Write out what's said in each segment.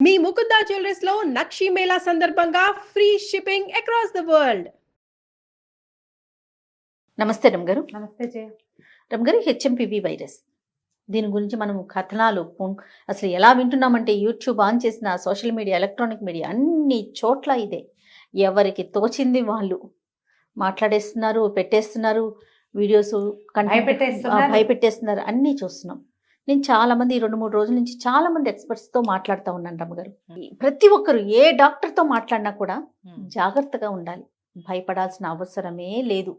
మీ Mukunda jewellers లో నక్షి మేళా సందర్భంగా free shipping across the world. నమస్తే రమ్ గారు. నమస్తే జయ. రమ్ గారు, హెచ్ఎంపివి వైరస్ దీని గురించి మనం కథనాలు అసలు ఎలా వింటున్నామంటే యూట్యూబ్ ఆన్ చేసిన సోషల్ మీడియా, ఎలక్ట్రానిక్ మీడియా అన్ని చోట్ల ఇదే. ఎవరికి తోచింది వాళ్ళు మాట్లాడేస్తున్నారు, పెట్టేస్తున్నారు, వీడియోస్ భయపెట్టేస్తున్నారు, అన్నీ చూస్తున్నాం. నేను చాలా మంది 2-3 రోజుల నుంచి చాలా మంది ఎక్స్పర్ట్స్తో మాట్లాడుతూ ఉన్నాను రమ్మ గారు. ప్రతి ఒక్కరు ఏ డాక్టర్తో మాట్లాడినా కూడా జాగ్రత్తగా ఉండాలి, భయపడాల్సిన అవసరమే లేదు.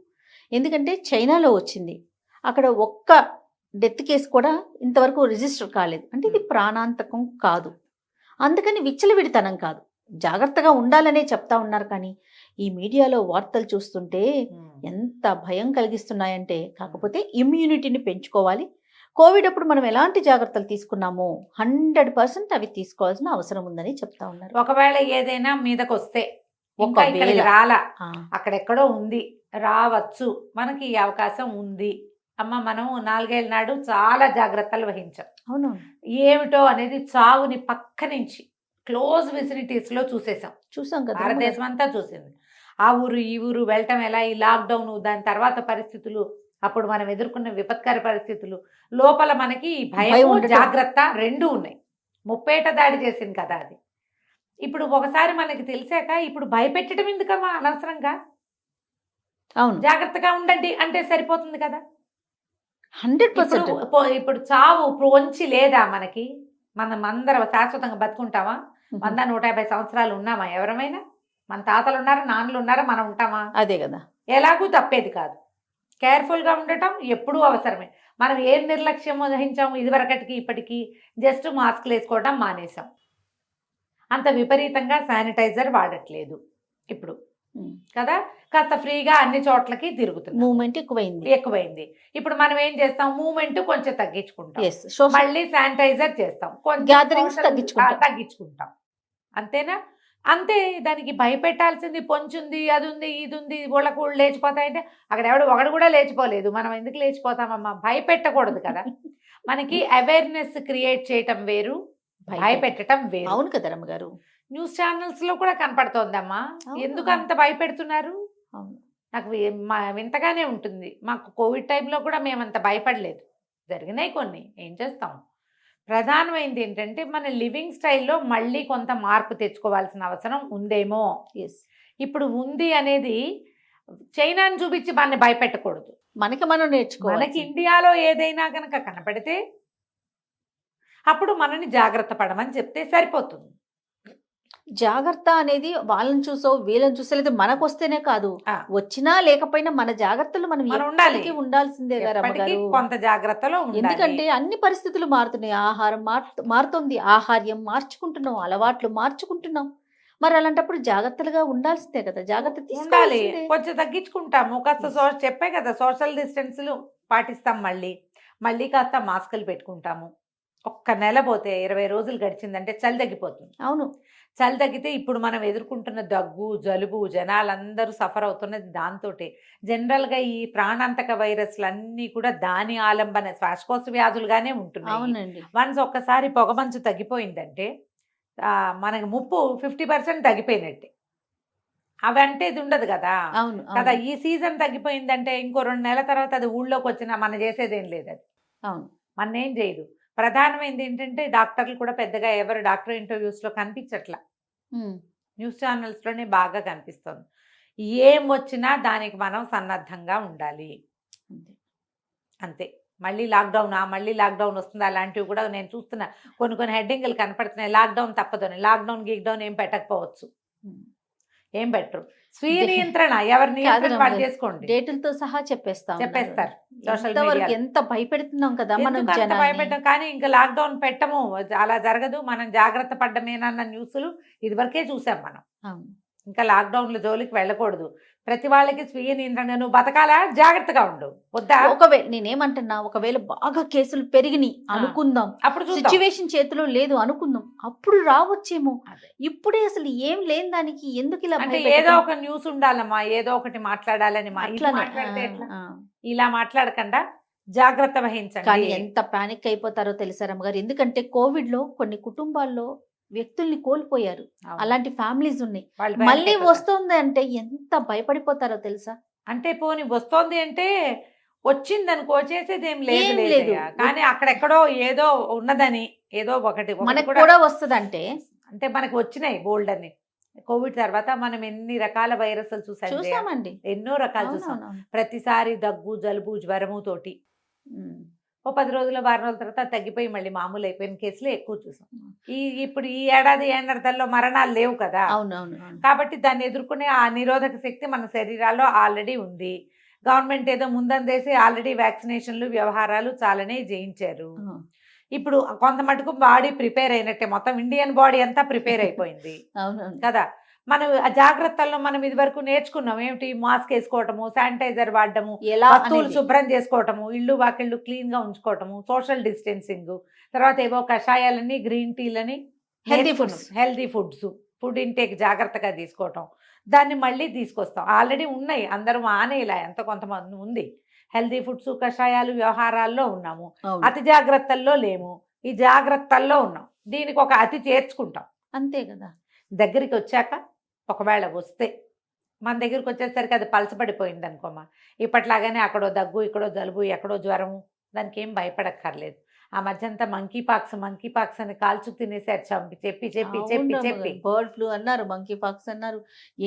ఎందుకంటే చైనాలో వచ్చింది, అక్కడ ఒక్క డెత్ కేసు కూడా ఇంతవరకు రిజిస్టర్ కాలేదు. అంటే ఇది ప్రాణాంతకం కాదు, అందుకని విచ్చలవిడితనం కాదు, జాగ్రత్తగా ఉండాలనే చెప్తా ఉన్నారు. కానీ ఈ మీడియాలో వార్తలు చూస్తుంటే ఎంత భయం కలిగిస్తున్నాయంటే, కాకపోతే ఇమ్యూనిటీని పెంచుకోవాలి. కోవిడ్ అప్పుడు మనం ఎలాంటి జాగ్రత్తలు తీసుకున్నామో 100% అవి తీసుకోవాల్సిన అవసరం ఉందని చెప్తా ఉన్నారు. ఒకవేళ ఏదైనా మీదకి వస్తే రాలా, అక్కడెక్కడో ఉంది, రావచ్చు, మనకి ఈ అవకాశం ఉంది అమ్మ, మనం 4 ఏళ్ళ నాడు చాలా జాగ్రత్తలు వహించాం. అవును, ఏమిటో అనేది చావుని పక్క నుంచి క్లోజ్ విసినిటీస్ లో చూసాం కదా, భారతదేశం అంతా చూసింది. ఆ ఊరు ఈ ఊరు వెళ్ళటం ఎలా, ఈ లాక్డౌన్, దాని తర్వాత పరిస్థితులు, అప్పుడు మనం ఎదుర్కొన్న విపత్కర పరిస్థితులు, లోపల మనకి భయం జాగ్రత్త రెండూ ఉన్నాయి. ముప్పేట దాడి చేసింది కదా అది. ఇప్పుడు ఒకసారి మనకి తెలిసాక ఇప్పుడు భయపెట్టడం ఎందుకమ్మా అనవసరంగా? అవును, జాగ్రత్తగా ఉండండి అంటే సరిపోతుంది కదా. 100%. ఇప్పుడు చావు పొంచి లేదా మనకి? మనం అందరం శాశ్వతంగా బతుకుంటామా? 100-150 సంవత్సరాలు ఉన్నామా ఎవరమైనా? మన తాతలు ఉన్నారా, నాన్నలు ఉన్నారా, మనం ఉంటామా? అదే కదా. ఎలాగూ తప్పేది కాదు. కేర్ఫుల్గా ఉండటం ఎప్పుడూ అవసరమే. మనం ఏం నిర్లక్ష్యం వహించాము ఇదివరకటికి ఇప్పటికీ? జస్ట్ మాస్క్లు వేసుకోవడం మానేసాం, అంత విపరీతంగా శానిటైజర్ వాడట్లేదు ఇప్పుడు కదా, కాస్త ఫ్రీగా అన్ని చోట్లకి తిరుగుతుంది, మూవ్మెంట్ ఎక్కువైంది. ఇప్పుడు మనం ఏం చేస్తాం, మూవ్మెంట్ కొంచెం తగ్గించుకుంటాం, మళ్ళీ శానిటైజర్ చేస్తాం, గ్యాదరింగ్స్ తగ్గించుకుంటాం, అంతేనా? అంతే. దానికి భయపెట్టాల్సింది పొంచుంది, అది ఉంది, ఇది ఉంది, ఊళ్ళకు లేచిపోతాయంటే అక్కడ ఒకడు కూడా లేచిపోలేదు. మనం ఎందుకు లేచిపోతామమ్మా? భయపెట్టకూడదు కదా. మనకి అవేర్నెస్ క్రియేట్ చేయటం వేరు, భయపెట్టడం వేరు. అవును కదా రమ్మ గారు. న్యూస్ ఛానల్స్ లో కూడా కనపడుతోందమ్మా, ఎందుకు అంత భయపెడుతున్నారు? నాకు వింతగానే ఉంటుంది. మాకు కోవిడ్ టైంలో కూడా మేమంత భయపడలేదు, జరిగినాయి కొన్ని, ఏం చేస్తాం. ప్రధానమైనది ఏంటంటే మన లివింగ్ స్టైల్లో మళ్ళీ కొంత మార్పు తెచ్చుకోవాల్సిన అవసరం ఉందేమో. ఇప్పుడు ఉంది అనేది చైనాని చూపించి మనని భయపెట్టకూడదు, మనకి మనం నేర్చుకోవాలి. మనకి ఇండియాలో ఏదైనా కనుక కనపడితే అప్పుడు మనని జాగ్రత్త పడమని చెప్తే సరిపోతుంది. జాగ్రత్త అనేది వాళ్ళని చూసో వీళ్ళని చూసో లేదు, మనకు వస్తేనే కాదు, వచ్చినా లేకపోయినా మన జాగ్రత్తలు మనం ఉండాల్సిందే కదా, కొంత జాగ్రత్తలో. ఎందుకంటే అన్ని పరిస్థితులు మారుతున్నాయి, ఆహారం మారుతుంది, ఆహార్యం మార్చుకుంటున్నాం, అలవాట్లు మార్చుకుంటున్నాం. మరి అలాంటప్పుడు జాగ్రత్తలుగా ఉండాల్సిందే కదా, జాగ్రత్త తీసుకోవాలి. కొంచెం తగ్గించుకుంటాము, కాస్త చెప్పే కదా సోషల్ డిస్టెన్స్ పాటిస్తాం, మళ్ళీ కాస్త మాస్కులు పెట్టుకుంటాము. ఒక్క నెల పోతే 20 రోజులు గడిచిందంటే చలి తగ్గిపోతుంది. అవును, చలి తగ్గితే ఇప్పుడు మనం ఎదుర్కొంటున్న దగ్గు, జలుబు, జనాలందరూ సఫర్ అవుతున్నది దాంతో. జనరల్గా ఈ ప్రాణాంతక వైరస్లు అన్నీ కూడా దాని ఆలంబన శ్వాసకోశ వ్యాధులుగానే ఉంటున్నాయి. వన్స్ ఒక్కసారి పొగమంచు తగ్గిపోయిందంటే మనకి ముప్పు 50% తగ్గిపోయినట్టే. అవి అంటే ఇది ఉండదు కదా. కదా, ఈ సీజన్ తగ్గిపోయిందంటే ఇంకో 2 నెలల తర్వాత అది ఊళ్ళోకి వచ్చినా మనం చేసేదేం లేదు, అది మన ఏం చేయదు. ప్రధానమైనది ఏంటంటే డాక్టర్లు కూడా పెద్దగా ఎవరు డాక్టర్ ఇంటర్వ్యూస్లో కనిపించట్లా, న్యూస్ ఛానల్స్లోనే బాగా కనిపిస్తుంది. ఏం వచ్చినా దానికి మనం సన్నద్ధంగా ఉండాలి, అంతే. మళ్ళీ లాక్డౌన్ వస్తుంది, అలాంటివి కూడా నేను చూస్తున్నా. కొన్ని హెడ్డింగ్లు కనపడుతున్నాయి, లాక్డౌన్ తప్పదని. లాక్డౌన్ గీక్డౌన్ ఏం పెట్టకపోవచ్చు, ఏం పెట్టరు. స్వీయ నియంత్రణ, ఎవరి నియంత్రణ వాళ్ళు చేసుకోండి, డేటులతో సహా చెప్పేస్తారు. సోషల్ మీడియా ఎంత భయపెడుతున్నాం కదా మనం, భయపెట్టాం. కానీ ఇంకా లాక్డౌన్ పెట్టము, అలా జరగదు, మనం జాగ్రత్త పడ్డమేనన్న న్యూస్లు ఇదివరకే చూసాం మనం. ఇంకా లాక్డౌన్ల జోలికి వెళ్ళకూడదు. ప్రతి వాళ్ళకి స్వీయ నియంత్రణ, నువ్వు బతకాలా, జాగ్రత్తగా ఉండు, వద్దా? ఒకవేళ నేనేమంటున్నా, ఒకవేళ బాగా కేసులు పెరిగినాయి అనుకుందాం, అప్పుడు సిచ్యువేషన్ చేతిలో లేదు అనుకుందాం, అప్పుడు రావచ్చేమో. ఇప్పుడే అసలు ఏం లేని దానికి ఎందుకు ఇలా? అంటే ఏదో ఒక న్యూస్ ఉండాలమ్మా, ఏదో ఒకటి మాట్లాడాలని. ఇలా మాట్లాడకుండా జాగ్రత్త వహించండి. కానీ ఎంత పానిక్ అయిపోతారో తెలుసా రమ్మ గారు. ఎందుకంటే కోవిడ్ లో కొన్ని కుటుంబాల్లో వ్యక్తుల్ని కోల్పోయారు. అవును. అలాంటి ఫ్యామిలీస్ ఉన్నాయి. వాళ్ళు మళ్ళీ panic అయిపోతారు. వస్తుంది అంటే ఎంత భయపడిపోతారో తెలుసా? అంటే పోనీ వస్తోంది అంటే వచ్చిందనుకో చేసేదేం లేదు ఏం లేదు. లేదయ్యా. కానీ అక్కడెక్కడో ఏదో ఉన్నదని ఏదో ఒకటి మనకు కూడా కూడా వస్తదంటే అంటే మనకి వచ్చినాయి బోల్డ్ అని. కోవిడ్ తర్వాత మనం ఎన్ని రకాల వైరస్లు చూసాం జయ. చూసామండి. ఎన్నో రకాలు చూసాం. అవునవును. ప్రతిసారి దగ్గు జలుబు జ్వరము తోటి ఓ 10 రోజులు వారం రోజుల తర్వాత తగ్గిపోయి మళ్ళీ మామూలు అయిపోయిన కేసులు ఎక్కువ చూసాం. ఇప్పుడు ఈ ఏడాది ఏడాదిలో మరణాలు లేవు కదా. అవునవును. కాబట్టి దాన్ని ఎదుర్కొనే ఆ నిరోధక శక్తి మన శరీరాల్లో ఆల్రెడీ ఉంది. గవర్నమెంట్ ఏదో ముందందేసి ఆల్రెడీ వ్యాక్సినేషన్లు వ్యవహారాలు చాలానే చేయించారు. ఇప్పుడు కొంత మటుకు బాడీ ప్రిపేర్ అయినట్టే, మొత్తం ఇండియన్ బాడీ అంతా ప్రిపేర్ అయిపోయింది అవునవును. కదా. మనం ఆ జాగ్రత్తల్లో మనం ఇది వరకు నేర్చుకున్నాం ఏమిటి, మాస్క్ వేసుకోవటము, శానిటైజర్ వాడటము, ఎలా వస్తువులు అనేది. శుభ్రం చేసుకోవటము, ఇళ్ళు వాకిళ్ళు క్లీన్ గా ఉంచుకోవటము, సోషల్ డిస్టెన్సింగ్, తర్వాత ఏవో కషాయాలని గ్రీన్ టీలని, Healthy foods. Healthy foods, food intake జాగ్రత్తగా తీసుకోవటం, దాన్ని మళ్ళీ తీసుకొస్తాం. ఆల్రెడీ ఉన్నాయి, అందరూ మానేలా ఎంత కొంతమంది ఉంది. హెల్దీ ఫుడ్స్ కషాయాలు వ్యవహారాల్లో ఉన్నాము, అవును. అతి జాగ్రత్తల్లో లేము, ఈ జాగ్రత్తల్లో ఉన్నాం. దీనికి ఒక అతి చేర్చుకుంటాం. అంతే కదా. దగ్గరికి వచ్చాక ఒకవేళ వస్తే మన దగ్గరికి వచ్చేసరికి అది పలసపడిపోయింది అనుకోమా, ఇప్పట్లాగానే అక్కడో దగ్గు ఇక్కడో జలుబు ఎక్కడో జ్వరము, దానికి ఏం భయపడక్కర్లేదు. ఆ మధ్య అంతా మంకీ పాక్స్ అని కాల్చు తినేసారు చెప్పి బర్డ్ ఫ్లూ అన్నారు, మంకీ పాక్స్ అన్నారు,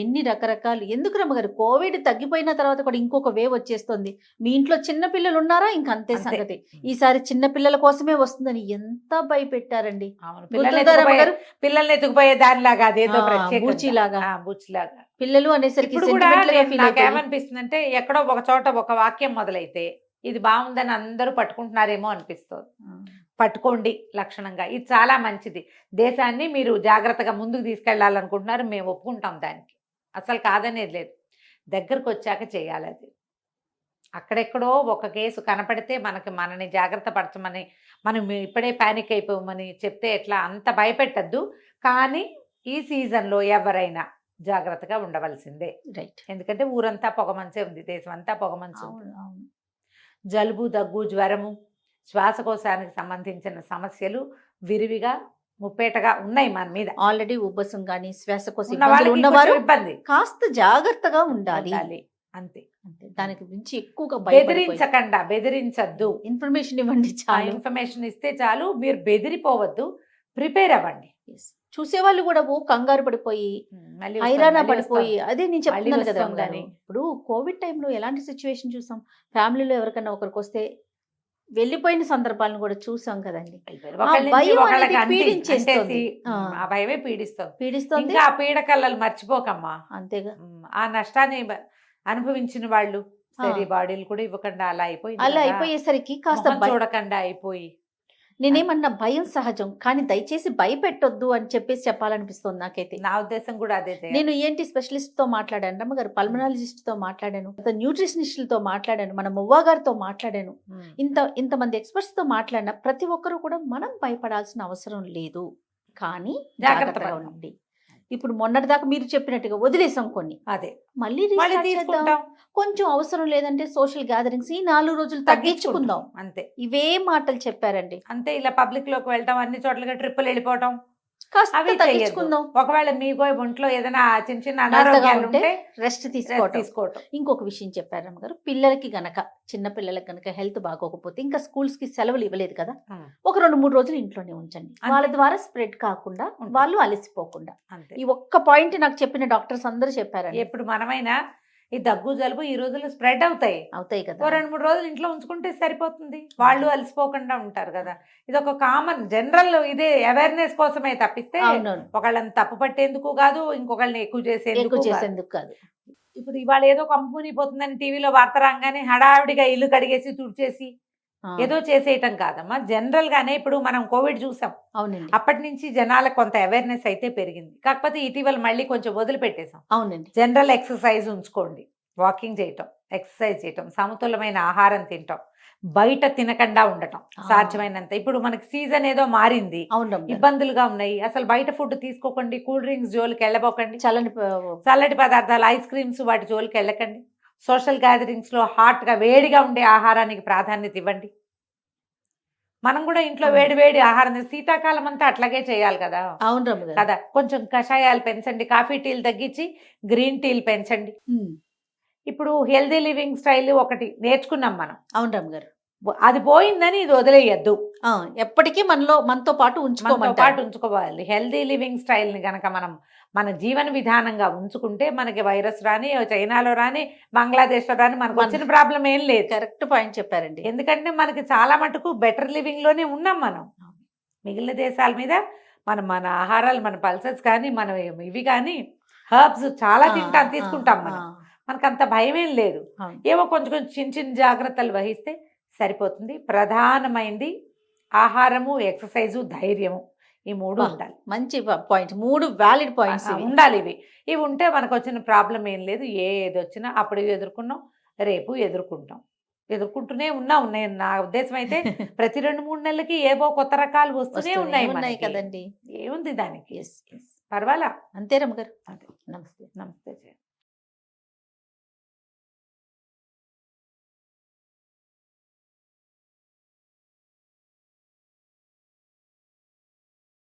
ఎన్ని రకరకాలు. ఎందుకు రమ్మగారు కోవిడ్ తగ్గిపోయిన తర్వాత కూడా ఇంకొక వేవ్ వచ్చేస్తుంది. మీ ఇంట్లో చిన్న పిల్లలు ఉన్నారా, ఇంక అంతే అంతే. సంగతి. ఈసారి చిన్న పిల్లల కోసమే వస్తుందని ఎంత భయపెట్టారండి. అవును, గుర్తుందా రమ్మగారు? పిల్లల్ని ఎత్తుకుపోయే దానిలాగా అదేదో ఆ, ప్రత్యేకంగా. బూచిలాగా. బూచిలాగా పిల్లలు అనేసరికి ఇప్పుడు కూడా sentimental గా feel అయిపోయి. నాకేమనిపిస్తుంది అంటే ఎక్కడో ఒక చోట ఒక వాక్యం మొదలైతే ఇది బాగుందని అందరూ పట్టుకుంటున్నారేమో అనిపిస్తుంది. పట్టుకోండి లక్షణంగా, ఇది చాలా మంచిది. దేశాన్ని మీరు జాగ్రత్తగా ముందుకు తీసుకెళ్లాలనుకుంటున్నారు, మేము ఒప్పుకుంటాం దానికి, అసలు కాదనేది లేదు. దగ్గరకు వచ్చాక చేయాలి అది. అక్కడెక్కడో ఒక కేసు కనపడితే మనని జాగ్రత్త పరచమని, మనం ఇప్పుడే ప్యానిక్ అయిపోమని చెప్తే ఎట్లా, అంత భయపెట్టద్దు. కానీ ఈ సీజన్లో ఎవరైనా జాగ్రత్తగా ఉండవలసిందే. రైట్. ఎందుకంటే ఊరంతా పొగమంచే ఉంది, దేశం అంతా పొగమంచు ఉంది. అవును అవును. జలుబు దగ్గు జ్వరము శ్వాసకోశానికి సంబంధించిన సమస్యలు విరివిగా ముప్పేటగా ఉన్నాయి మన మీద. ఆల్రెడీ ఉబ్బసం కానీ శ్వాసకోశ ఉన్న ఇబ్బందులు వాళ్ళకి ఉన్నవారు కొంచెం ఇబ్బంది కాస్త జాగ్రత్తగా ఉండాలి. ఉండాలి. అంతే. అంతే. దానికి గురించి ఎక్కువగా బెదిరించకుండా, బెదిరించద్దు. ఇన్ఫర్మేషన్ ఇవ్వండి ఆ చాలు. ఇన్ఫర్మేషన్ ఇస్తే చాలు. మీరు బెదిరిపోవద్దు, ప్రిపేర్ అవ్వండి. Yes. చూసేవాళ్ళు కూడా కంగారు పడిపోయి మళ్ళీ హైరాణ వస్తాం, పడిపోయి, అదే నేను చెప్తున్నాను కదా వస్తాం అమ్మగారు. కానీ. ఇప్పుడు కోవిడ్ టైంలో ఎలాంటి సిచ్యువేషన్ చూసాం, ఫ్యామిలీలో ఎవరికైనా ఒకరికి వస్తే వెళ్ళిపోయిన సందర్భాలను కూడా చూసాం కదండి. ఒకళ్ళ నుంచి భయం ఒకళ్ళకి అనేది పీడించేస్తుంది. అంటేసి, ఆ భయమే పీడిస్తుంది. పీడిస్తుంది. ఇంకా ఆ పీడకల్లలు మర్చిపోకమ్మా. అంతేగా. ఆ నష్టాన్ని అనుభవించిన వాళ్ళు సరే బాడీలు కూడా ఇవ్వకుండా అలా అయిపోయింది అలా కదా. అయిపోయేసరికి కాస్త ముఖం చూడకుండా అయిపోయి. నేనేమన్నా భయం సహజం, కానీ దయచేసి భయపెట్టొద్దు అని చెప్పేసి చెప్పాలనిపిస్తుంది నాకైతే. నా ఉద్దేశం కూడా అదే. నేను ఏంటి స్పెషలిస్ట్ తో మాట్లాడాను, రమ్మగారు పల్మనాలజిస్ట్ తో మాట్లాడాను, న్యూట్రిషనిస్టులతో మాట్లాడాను, మన మువ్వా గారితో మాట్లాడాను, ఇంతమంది ఎక్స్పర్ట్స్ తో మాట్లాడిన ప్రతి ఒక్కరు కూడా మనం భయపడాల్సిన అవసరం లేదు, కానీ జాగ్రత్తగా ఉండండి. ఇప్పుడు మొన్నటి దాకా మీరు చెప్పినట్టుగా వదిలేసాం కొన్ని, అదే మళ్ళీ మళ్ళీ restart చేద్దాం. తీసుకుంటాం. కొంచెం అవసరం లేదంటే సోషల్ గ్యాదరింగ్స్ ఈ 4 రోజులు తగ్గించుకుందాం. అంతే ఇవే మాటలు చెప్పారండి. అంతే. ఇలా పబ్లిక్ లోకి వెళ్తాం, అన్ని చోట్లకి ట్రిప్పులు వెళ్ళిపోవటం, కాస్త అవి తగ్గించుకుందాం. చేయొద్దు. ఒకవేళ మీకు ఒంట్లో ఏదైనా చిన్న మెత్తగా అనారోగ్యాలు ఉంటే ఉంటే రెస్ట్ rest తీసుకోవటం. తీసుకోవటం. ఇంకొక విషయం చెప్పారు రమ్మగారు, పిల్లలకి గనక చిన్న పిల్లలకి గనక హెల్త్ బాగోకపోతే, ఇంకా స్కూల్స్ కి సెలవులు ఇవ్వలేదు కదా, ఒక 2-3 రోజులు ఇంట్లోనే ఉంచండి. అంతే. వాళ్ళ ద్వారా స్ప్రెడ్ కాకుండా, ఉంటుంది. వాళ్ళు అలసిపోకుండా. అంతే. ఈ ఒక్క పాయింట్ నాకు చెప్పిన డాక్టర్స్ అందరూ చెప్పారండి. ఎప్పుడు మనమైనా ఈ దగ్గు జలుబు ఈ రోజుల్లో స్ప్రెడ్ అవుతాయి. అవుతాయి ఓ కదా. 2-3 రోజులు ఇంట్లో ఉంచుకుంటే సరిపోతుంది, వాళ్ళు అలసిపోకుండా ఉంటారు కదా. ఇది ఒక కామన్ జనరల్ ఇదే అవేర్నెస్ కోసమే తప్పిస్తే అవునవును. ఒకళ్ళని తప్పు పట్టేందుకు కాదు, ఇంకొకళ్ళని ఎక్కువ ఎక్కువ చేసేందుకు కాదు. చేసేందుకు కాదు. ఇప్పుడు ఇవాళ ఏదో కంపెనీ టీవీలో వార్త రాగానే హడావిడిగా ఇల్లు కడిగేసి తుడిచేసి ఆ, ఏదో చేసేయటం కాదమ్మా. జనరల్ గానే ఇప్పుడు మనం కోవిడ్ చూసాం, అవునండి. అప్పటి నుంచి జనాలకు కొంత అవేర్నెస్ అయితే పెరిగింది. కాకపోతే ఇటీవల మళ్ళీ కొంచెం వదిలిపెట్టేశాం. అవునండి. జనరల్ ఎక్సర్సైజ్ ఉంచుకోండి, వాకింగ్ చేయటం, ఎక్సర్సైజ్ చేయటం, సమతులమైన ఆహారం తినటం, బయట తినకుండా ఉండటం సాధ్యమైనంత. ఇప్పుడు మనకి సీజన్ ఏదో మారింది, అవును. ఇబ్బందులుగా ఉన్నాయి, అసలు బయట ఫుడ్ తీసుకోకండి, కూల్ డ్రింక్స్ జోలికి వెళ్ళబోకండి, చల్లని చల్లటి పదార్థాలు ఐస్ క్రీమ్స్ వాటి జోలికి వెళ్ళకండి, సోషల్ గ్యాదరింగ్స్ లో హాట్ గా వేడిగా ఉండే ఆహారానికి ప్రాధాన్యత ఇవ్వండి. మనం కూడా ఇంట్లో అవును. వేడి వేడి ఆహారం శీతాకాలం అంతా అట్లాగే చేయాలి కదా అవును రమ్మగారు. కదా. కొంచెం కషాయాలు పెంచండి, కాఫీ టీలు తగ్గించి గ్రీన్ టీలు పెంచండి. ఇప్పుడు హెల్దీ లివింగ్ స్టైల్ ఒకటి నేర్చుకున్నాం మనం, అవును రమ్మగారు. అది పోయిందని ఇది వదిలేయద్దు, ఎప్పటికీ మనతో పాటు మనతో ఉంచుకోమంటారు. పాటు ఉంచుకోవాలి. హెల్దీ లివింగ్ స్టైల్ని గనక మనం మన జీవన విధానంగా ఉంచుకుంటే మనకి వైరస్ రాని, చైనాలో రాని, బంగ్లాదేశ్లో రాని, మనకు వచ్చిన ప్రాబ్లం ఏం లేదు. కరెక్ట్ పాయింట్ చెప్పారండి. ఎందుకంటే మనకి చాలా మటుకు బెటర్ లివింగ్ లోనే ఉన్నాం మనం. మిగిలిన దేశాల మీద మన ఆహారాలు, మన పల్సెస్ కానీ, మన ఇవి కానీ హర్బ్స్ చాలా తీసుకుంటాం మనం. మనకు అంత భయం ఏం లేదు. అవును. ఏవో కొంచెం కొంచెం చిన్న చిన్న జాగ్రత్తలు వహిస్తే సరిపోతుంది. ప్రధానమైంది ఆహారము, ఎక్సర్సైజు, ధైర్యము, ఈ 3 ఉండాలి. మంచి పాయింట్. 3 వ్యాలిడ్ పాయింట్స్ ఉండాలి. ఇవి ఉంటే మనకు వచ్చిన ప్రాబ్లం ఏం లేదు. ఏది వచ్చినా అప్పుడు ఎదుర్కొన్నాం, రేపు ఎదుర్కొంటూనే ఉన్నాం. నేను నా ఉద్దేశం అయితే ప్రతి 2-3 నెలలకి ఏవో కొత్త రకాలు వస్తూనే ఉన్నాయి ఉన్నాయి మనకి. కదండి. ఏముంది దానికి, ఎస్ ఎస్ పర్వాలా. అంతే రమ్మగారు. అదే. నమస్తే. నమస్తే.